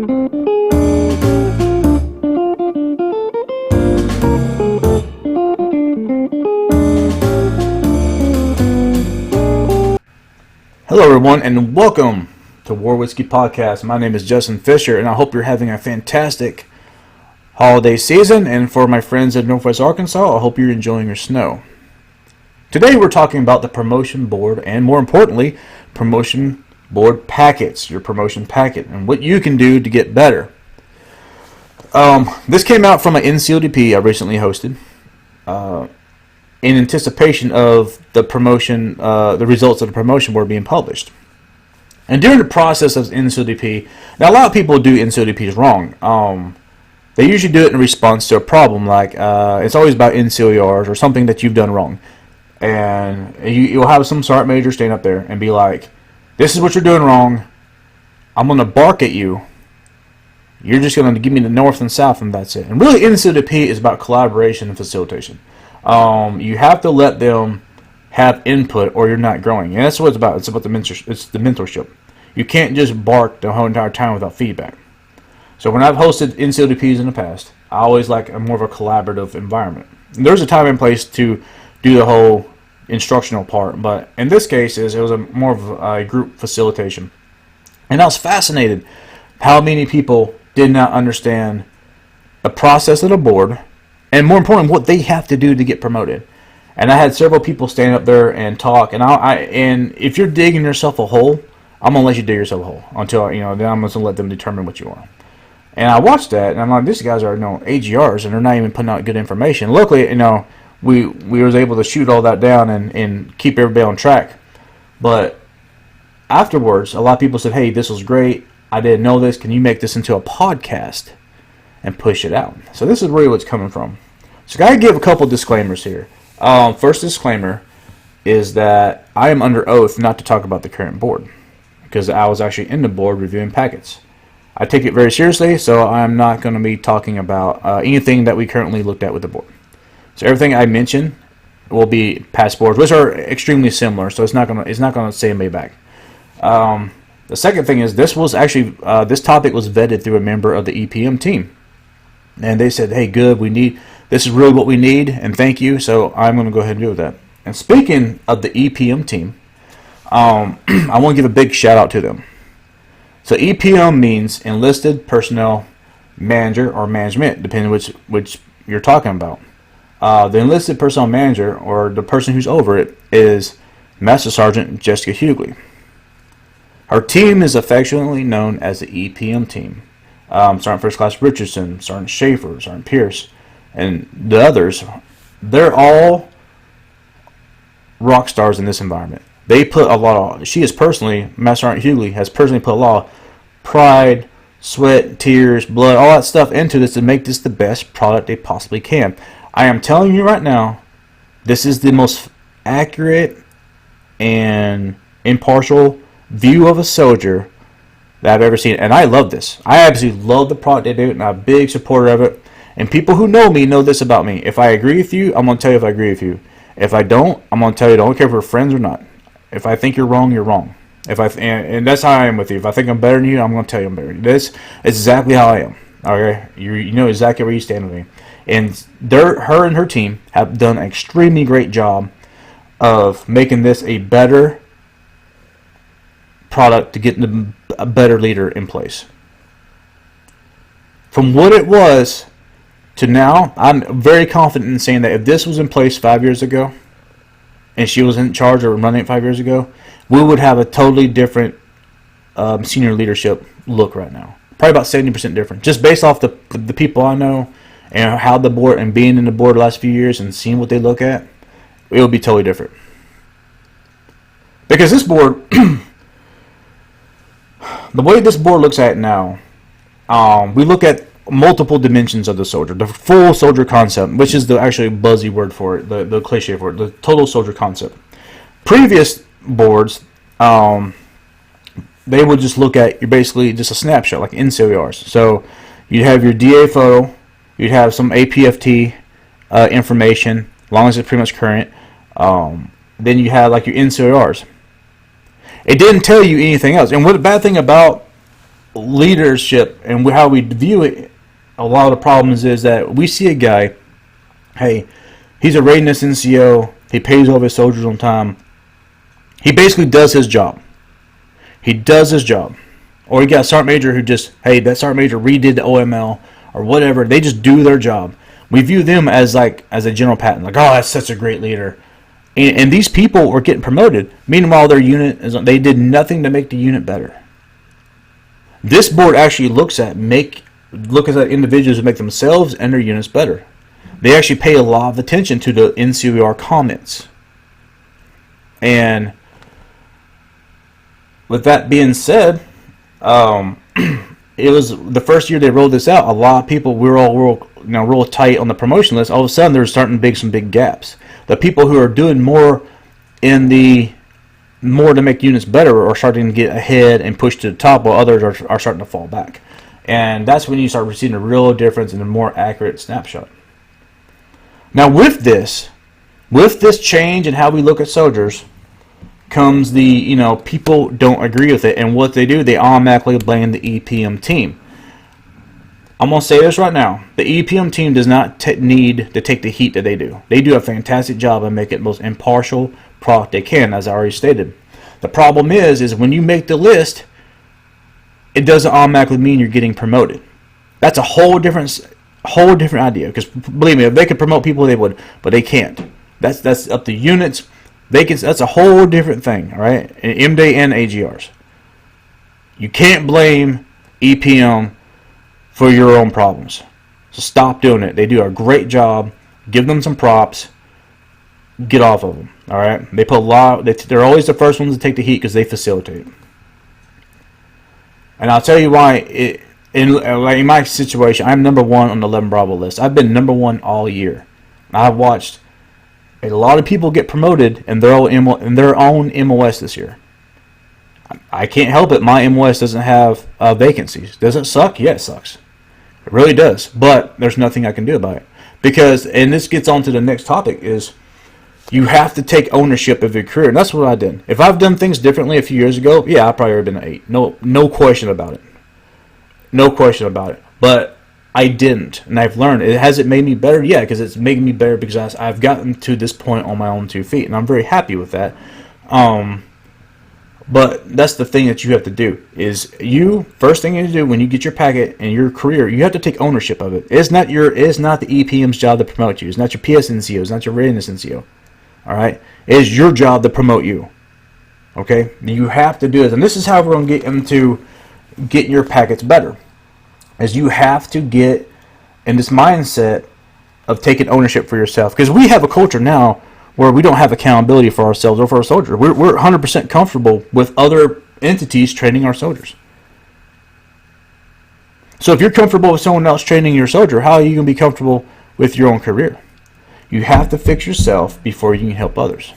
Hello everyone and welcome to War Whiskey Podcast. My name is Justin Fisher and I hope you're having a fantastic holiday season, and for my friends in Northwest Arkansas, I hope you're enjoying your snow. Today we're talking about the promotion board and, more importantly, promotion board packets, your promotion packet, and what you can do to get better. This came out from an NCODP I recently hosted in anticipation of the promotion, the results of the promotion board being published. And during the process of NCODP, now a lot of people do NCODPs wrong. They usually do it in response to a problem, like it's always about NCOERs or something that you've done wrong. And you'll have some sergeant major stand up there and be like, this is what you're doing wrong. I'm going to bark at you. You're just going to give me the north and south, and that's it. And really, NCODP is about collaboration and facilitation. You have to let them have input, or you're not growing. And that's what it's about. It's about the mentorship. You can't just bark the whole entire time without feedback. So when I've hosted NCODPs in the past, I always like a more of a collaborative environment. And there's a time and place to do the whole instructional part, but in this case, it was more of a group facilitation. And I was fascinated how many people did not understand the process of the board, and more important, what they have to do to get promoted. And I had several people stand up there and talk. And if you're digging yourself a hole, I'm gonna let you dig yourself a hole until then I'm gonna let them determine what you are. And I watched that, and I'm like, these guys are AGRs, and they're not even putting out good information. Luckily, we was able to shoot all that down and keep everybody on track. But afterwards, a lot of people said, "Hey, this was great. I didn't know this. Can you make this into a podcast and push it out?" So this is really what's coming from. So I gotta give a couple disclaimers here. First disclaimer is that I am under oath not to talk about the current board, because I was actually in the board reviewing packets. I take it very seriously, so I'm not going to be talking about anything that we currently looked at with the board. So everything I mention will be past boards, which are extremely similar. So it's not going to say anybody back. The second thing is this topic was vetted through a member of the EPM team, and they said, "Hey, good, this is really what we need, and thank you." So I'm going to go ahead and do that. And speaking of the EPM team, I want to give a big shout out to them. So EPM means Enlisted Personnel Manager or Management, depending which you're talking about. The Enlisted Personnel Manager, or the person who's over it, is Master Sergeant Jessica Hughley. Her team is affectionately known as the EPM team. Sergeant First Class Richardson, Sergeant Schaefer, Sergeant Pierce, and the others, they're all rock stars in this environment. They put a lot of, Master Sergeant Hughley has personally put a lot of pride, sweat, tears, blood, all that stuff into this to make this the best product they possibly can. I am telling you right now, this is the most accurate and impartial view of a soldier that I've ever seen. And I love this. I absolutely love the product they do, and I'm a big supporter of it. And people who know me know this about me. If I agree with you, I'm going to tell you if I agree with you. If I don't, I'm going to tell you, I don't care if we're friends or not. If I think you're wrong, you're wrong. And that's how I am with you. If I think I'm better than you, I'm going to tell you I'm better than you. This is exactly how I am. Okay, you know exactly where you stand with me. And her and her team have done an extremely great job of making this a better product to get a better leader in place. From what it was to now, I'm very confident in saying that if this was in place 5 years ago, and she was in charge or running it 5 years ago, we would have a totally different senior leadership look right now. Probably about 70% different. Just based off the people I know and how the board, and being in the board the last few years and seeing what they look at, it would be totally different. Because this board, the way this board looks at it now, we look at multiple dimensions of the soldier, the full soldier concept, which is the actually buzzy word for it, the cliche for it, the total soldier concept. Previous boards, they would just look at, you're basically just a snapshot, like NCOERs. So you'd have your DA photo, you'd have some APFT information, as long as it's pretty much current. Then you have like your NCOERs. It didn't tell you anything else. And what the bad thing about leadership and how we view it, a lot of the problems is that we see a guy, hey, he's a readiness NCO, he pays all of his soldiers on time, he basically does his job. He does his job. Or you got a sergeant major who just, hey, that sergeant major redid the OML or whatever. They just do their job. We view them as a general pattern, like, oh, that's such a great leader. And these people were getting promoted. Meanwhile, their unit they did nothing to make the unit better. This board actually looks at individuals who make themselves and their units better. They actually pay a lot of attention to the NCOER comments. And with that being said, it was the first year they rolled this out. A lot of people, we were all real tight on the promotion list. All of a sudden, there's starting to be some big gaps. The people who are doing more to make units better are starting to get ahead and push to the top, while others are starting to fall back. And that's when you start receiving a real difference and a more accurate snapshot. Now, with this change in how we look at soldiers, comes the, people don't agree with it, and what they do, they automatically blame the EPM team. I'm going to say this right now. The EPM team does not need to take the heat that they do. They do a fantastic job of making the most impartial product they can, as I already stated. The problem is when you make the list, it doesn't automatically mean you're getting promoted. That's a whole different idea, because believe me, if they could promote people, they would, but they can't. That's up to units. That's a whole different thing, all right? MDay and AGRs. You can't blame EPM for your own problems. So stop doing it. They do a great job. Give them some props. Get off of them, all right? They put a lot. They're always the first ones to take the heat because they facilitate. And I'll tell you why. In my situation, I'm number 1 on the 11 Bravo list. I've been number 1 all year. I've watched a lot of people get promoted in their own MOS this year. I can't help it. My MOS doesn't have vacancies. Does it suck? Yeah, it sucks. It really does. But there's nothing I can do about it. Because, and this gets on to the next topic, is you have to take ownership of your career. And that's what I did. If I've done things differently a few years ago, yeah, I probably would have been an 8. No question about it. No question about it. But I didn't, and I've learned. Has it made me better? Yeah, because it's making me better because I've gotten to this point on my own 2 feet, and I'm very happy with that. But that's the thing that you have to do, is first thing you do when you get your packet and your career, you have to take ownership of it. It's not the EPM's job to promote you. It's not your PS NCO. It's not your readiness NCO. All right? It is your job to promote you. Okay? You have to do it, and this is how we're going to get into getting your packets better. Is you have to get in this mindset of taking ownership for yourself. Because we have a culture now where we don't have accountability for ourselves or for our soldiers. We're 100% comfortable with other entities training our soldiers. So if you're comfortable with someone else training your soldier, how are you going to be comfortable with your own career? You have to fix yourself before you can help others.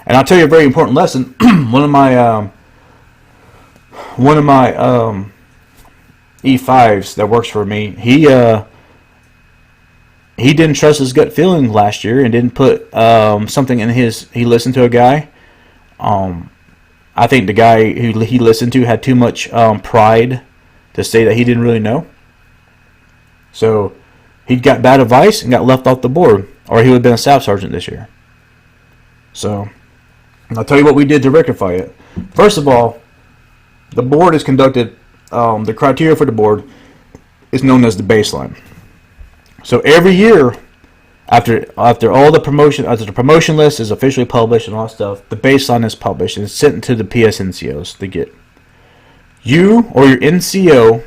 And I'll tell you a very important lesson. One of my E5s that works for me, he didn't trust his gut feeling last year and didn't put something in he listened to a guy. I think the guy who he listened to had too much pride to say that he didn't really know. So he got bad advice and got left off the board, or he would have been a staff sergeant this year. So I'll tell you what we did to rectify it. First of all, the board is conducted. The criteria for the board is known as the baseline. So every year, after all the promotion, after the promotion list is officially published and all that stuff, the baseline is published and sent to the PS NCOs to get. You or your NCO,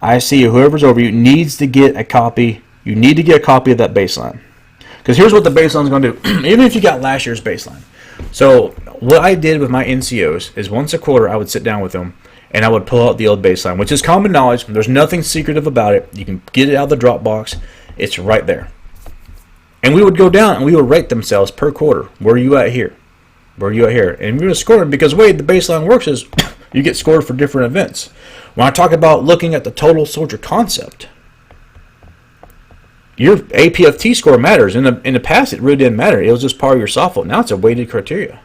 IC, or whoever's over you needs to get a copy. You need to get a copy of that baseline. Because here's what the baseline is going to do. Even if you got last year's baseline. So what I did with my NCOs is once a quarter I would sit down with them and I would pull out the old baseline, which is common knowledge. There's nothing secretive about it. You can get it out of the Dropbox. It's right there. And we would go down and we would rate themselves per quarter. Where are you at here? Where are you at here? And we would score them because the way the baseline works is you get scored for different events. When I talk about looking at the total soldier concept, your APFT score matters. In the past, it really didn't matter. It was just part of your soft vote. Now it's a weighted criteria.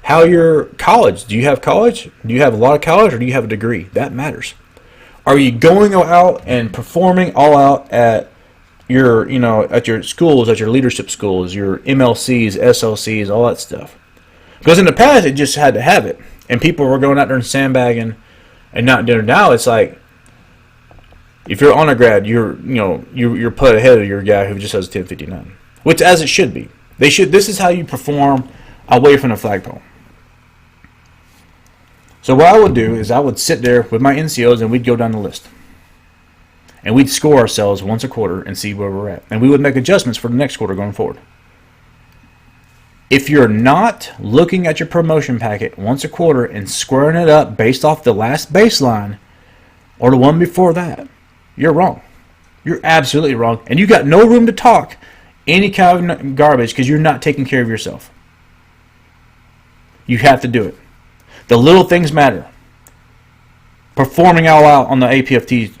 how your college. Do you have college? Do you have a lot of college, or do you have a degree? That matters. Are you going out and performing all out at your, at your schools, at your leadership schools, your MLCs, SLCs, all that stuff? Because in the past, it just had to have it, and people were going out there and sandbagging and not doing it. Now it's like, if you're on a grad, you're put ahead of your guy who just has a 1059, which as it should be. This is how you perform away from the flagpole. So what I would do is I would sit there with my NCOs and we'd go down the list. And we'd score ourselves once a quarter and see where we're at. And we would make adjustments for the next quarter going forward. If you're not looking at your promotion packet once a quarter and squaring it up based off the last baseline or the one before that, you're wrong. You're absolutely wrong. And you got no room to talk any kind of garbage because you're not taking care of yourself. You have to do it. The little things matter. Performing all out on the APFT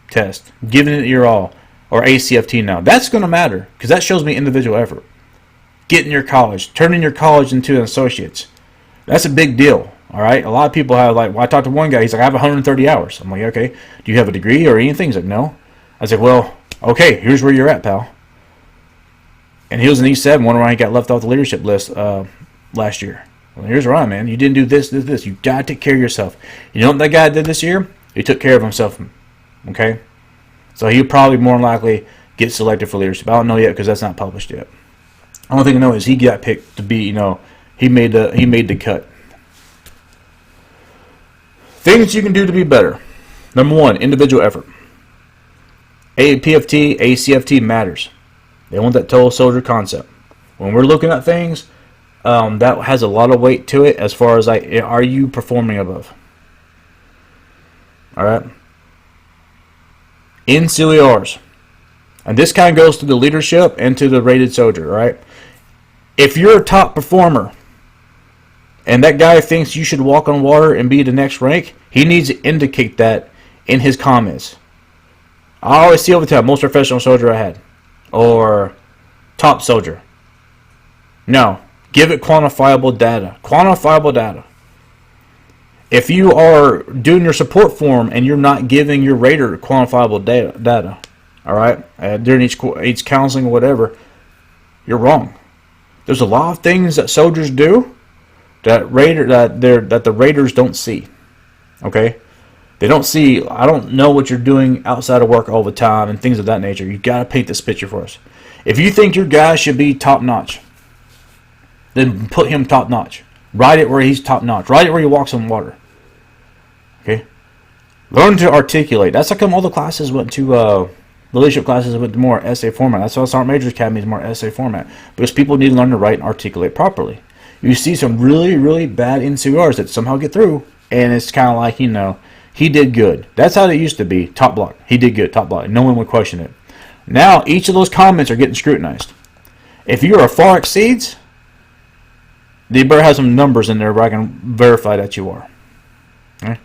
test, giving it your all, or ACFT now. That's going to matter because that shows me individual effort. Getting your college, turning your college into an associate's. That's a big deal. All right. A lot of people have I talked to one guy. He's like, I have 130 hours. I'm like, okay. Do you have a degree or anything? He's like, no. I was like, well, okay. Here's where you're at, pal. And he was an E7, wondering why he got left off the leadership list last year. Well, here's where I'm, man. You didn't do this. You got to take care of yourself. You know what that guy did this year? He took care of himself. Okay? So he'll probably more than likely get selected for leadership. I don't know yet because that's not published yet. The only thing I know is he got picked to be, he made the cut. Things you can do to be better. Number one, individual effort. APFT, ACFT matters. They want that total soldier concept. When we're looking at things, that has a lot of weight to it as far as are you performing above? All right. NCOERs. And this kind of goes to the leadership and to the rated soldier, all right? If you're a top performer and that guy thinks you should walk on water and be the next rank, he needs to indicate that in his comments. I always see over the time, most professional soldier I had. Or top soldier. No. Give it quantifiable data. Quantifiable data. If you are doing your support form and you're not giving your rater quantifiable data, all right, during each counseling or whatever, you're wrong. There's a lot of things that soldiers do that the raters don't see. Okay. They don't see, I don't know what you're doing outside of work all the time and things of that nature. You got to paint this picture for us. If you think your guy should be top notch, then put him top notch. Write it where he's top notch. Write it where he walks on water. Okay? Learn to articulate. That's how come all the classes went to, the leadership classes went to more essay format. That's why Sergeant Major's Academy is more essay format. Because people need to learn to write and articulate properly. You see some really, really bad NCORs that somehow get through, and it's kind of like, he did good. That's how it used to be. Top block. He did good. Top block. No one would question it. Now, each of those comments are getting scrutinized. If you are far exceeds, they better have some numbers in there where I can verify that you are. Okay?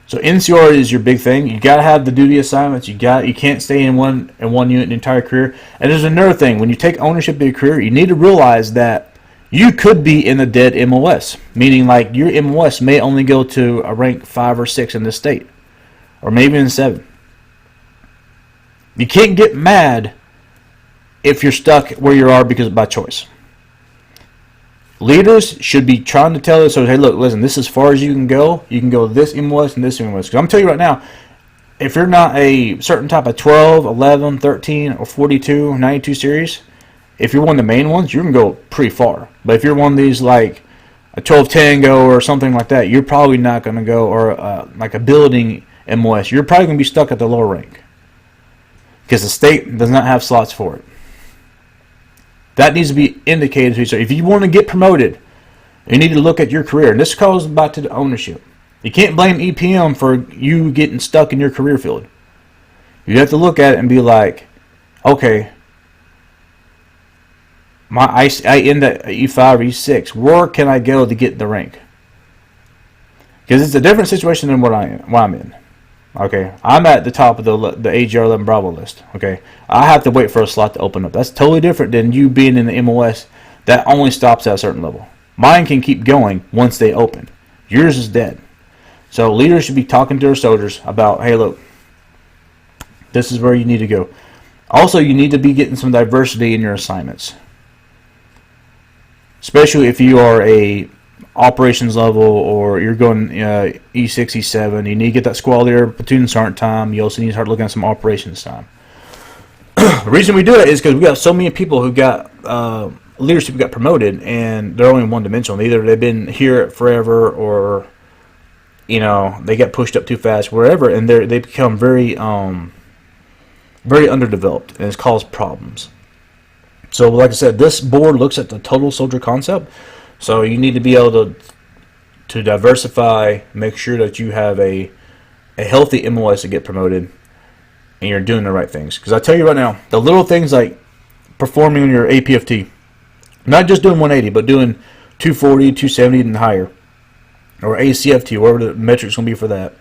So NCR is your big thing. You got to have the duty assignments. You can't stay in one unit the entire career. And there's another thing. When you take ownership of your career, you need to realize that you could be in a dead MOS, meaning like your MOS may only go to a rank 5 or 6 in this state, or maybe in 7. You can't get mad if you're stuck where you are because by choice. Leaders should be trying to tell us, so hey, look, listen, this is as far as you can go. You can go this MOS and this MOS. Because I'm telling you right now, if you're not a certain type of 12, 11, 13, or 42, 92 series, if you're one of the main ones, you can go pretty far. But if you're one of these like a 12 Tango or something like that, you're probably not going to go, or like a building MOS, you're probably going to be stuck at the lower rank. Because the state does not have slots for it. That needs to be indicated. So if you want to get promoted, you need to look at your career. And this goes back to the ownership. You can't blame EPM for you getting stuck in your career field. You have to look at it and be like, okay, I end at E5 or E6. Where can I go to get the rank? Because it's a different situation than what I'm in. Okay, I'm at the top of the AGR 11 Bravo list. Okay, I have to wait for a slot to open up. That's totally different than you being in the MOS that only stops at a certain level. Mine can keep going once they open. Yours is dead. So leaders should be talking to their soldiers about, hey, look, this is where you need to go. Also, you need to be getting some diversity in your assignments, especially if you are a operations level or you're going E6, E7. You need to get that squad leader, platoon sergeant time. You also need to start looking at some operations time. The reason we do it is because we got so many people who got leadership got promoted, and they're only one-dimensional. Either they've been here forever, or they get pushed up too fast, wherever, and they become very underdeveloped, and it's caused problems. So, like I said, this board looks at the total soldier concept. So you need to be able to diversify, make sure that you have a healthy MOS to get promoted, and you're doing the right things. Because I tell you right now, the little things like performing on your APFT, not just doing 180, but doing 240, 270 and higher, or ACFT, whatever the metric's going to be for that.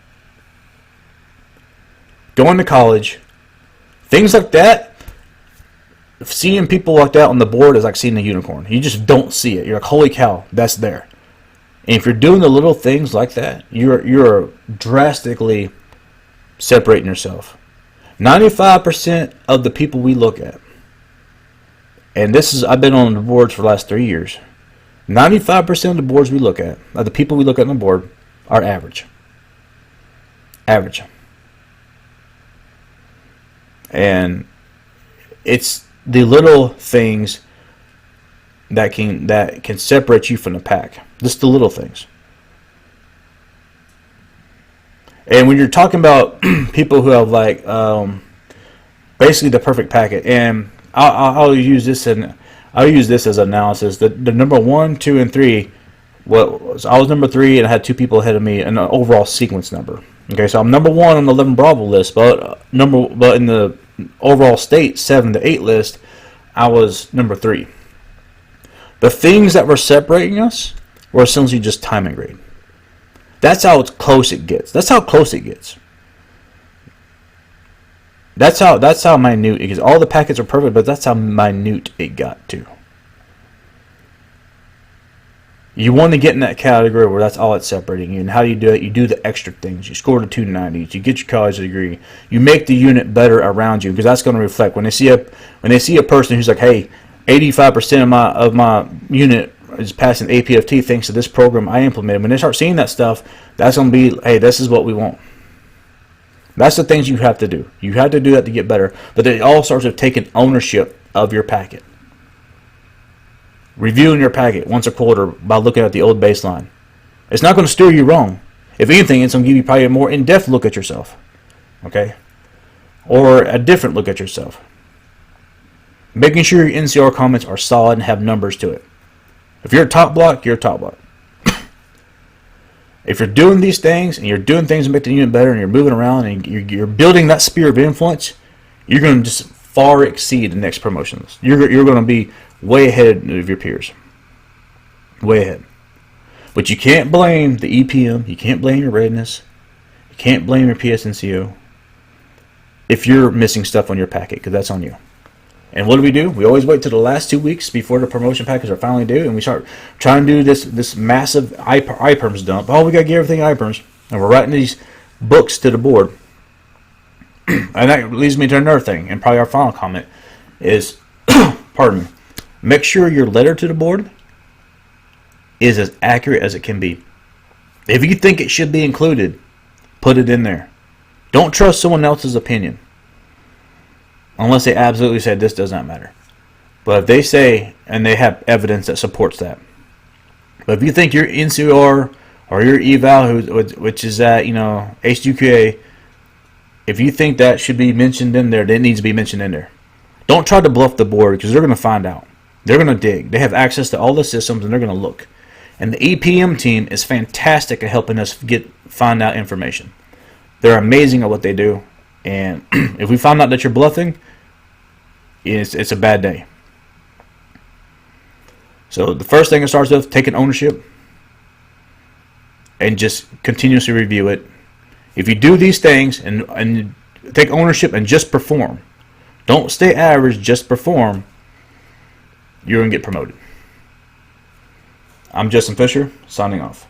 Going to college, things like that. Seeing people like that on the board is like seeing a unicorn. You just don't see it. You're like, holy cow, that's there. And if you're doing the little things like that, you're drastically separating yourself. 95% of the people we look at, and I've been on the boards for the last 3 years. 95% of the boards we look at, of the people we look at on the board, are average. Average. And it's the little things that can separate you from the pack. Just the little things. And when you're talking about people who have basically the perfect packet, and I'll use this as analysis. The number 1, 2, and 3. I was number 3, and I had 2 people ahead of me in an overall sequence number. Okay, so I'm number 1 on the 11 Bravo list, but in the overall state 7 to 8 list, I was number 3. The things that were separating us were essentially just time and grade. That's how close it gets. That's how close it gets. That's how minute it gets. All the packets are perfect, but that's how minute it got to. You want to get in that category where that's all that's separating you. And how do you do it? You do the extra things. You score the 290s. You get your college degree. You make the unit better around you, because that's going to reflect when they see a person who's like, hey, 85% of my unit is passing APFT thanks to this program I implemented. When they start seeing that stuff, that's going to be, hey, this is what we want. That's the things you have to do. You have to do that to get better. But it all starts with taking ownership of your packet. Reviewing your packet once a quarter by looking at the old baseline. It's not going to steer you wrong. If anything, it's going to give you probably a more in-depth look at yourself. Okay? Or a different look at yourself. Making sure your NCR comments are solid and have numbers to it. If you're a top block, you're a top block. If you're doing these things, and you're doing things to make the unit better, and you're moving around, and you're building that sphere of influence, you're going to just far exceed the next promotions. You're going to be way ahead of your peers. Way ahead. But you can't blame the EPM. You can't blame your readiness. You can't blame your PSNCO if you're missing stuff on your packet, because that's on you. And what do? We always wait till the last 2 weeks before the promotion packets are finally due, and we start trying to do this massive IPERMS dump. Oh, we got to get everything IPERMS. And we're writing these books to the board. And that leads me to another thing, and probably our final comment is, pardon me, make sure your letter to the board is as accurate as it can be. If you think it should be included, put it in there. Don't trust someone else's opinion. Unless they absolutely say this does not matter. But if they say, and they have evidence that supports that. But if you think your NCR or your eval, which is at, H2QA, if you think that should be mentioned in there, then it needs to be mentioned in there. Don't try to bluff the board, because they're going to find out. They're going to dig. They have access to all the systems, and they're going to look. And the EPM team is fantastic at helping us find out information. They're amazing at what they do. And if we find out that you're bluffing, it's a bad day. So the first thing it starts with, taking ownership and just continuously review it. If you do these things and take ownership and just perform, don't stay average, just perform, you're going to get promoted. I'm Justin Fisher, signing off.